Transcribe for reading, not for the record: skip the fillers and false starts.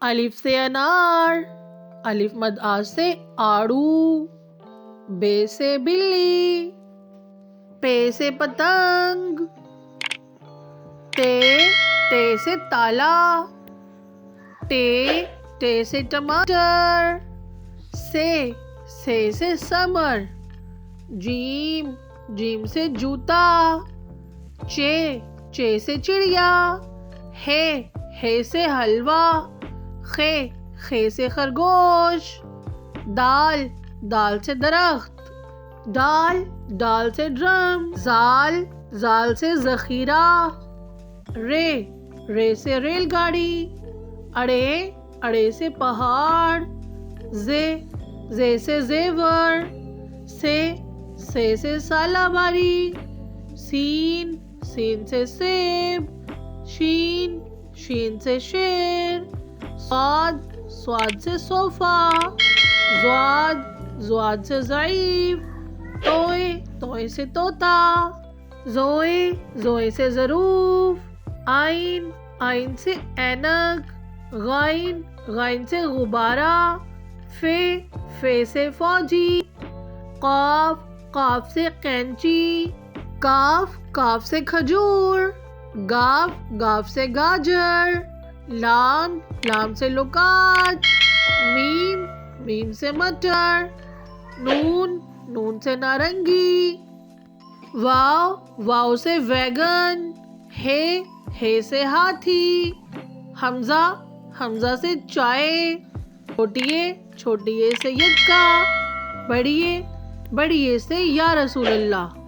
الف سے انار، الف مد آ سے آڑو، بے سے بلی، پے سے پتنگ، تے سے تالا، ٹے سے ٹماٹر، سے سمر، جیم سے جوتا، چے سے چڑیا، ہے سے حلوہ، خے سے خرگوش، دال سے درخت، ڈال سے ڈرم، زال سے ذخیرہ، رے سے ریل گاڑی، اڑے سے پہاڑ، زے سے زیور، سے سالہ باری، سین سے سیب، شین سے شیر، سواد سے صوفہ، زواد سے ضعیف، توئے سے طوطا، زوئے سے ظروف، آئین سے اینک، غائن سے غبارہ، فے سے فوجی، قاف سے قینچی، کاف سے کھجور، گاف سے گاجر، لام سے لکات، میم سے مٹر، نون سے نارنگی، واو سے ویگن، ہے سے ہاتھی، حمزہ سے چائے، چھوٹی اے سے یکا، بڑی اے سے یا رسول اللہ۔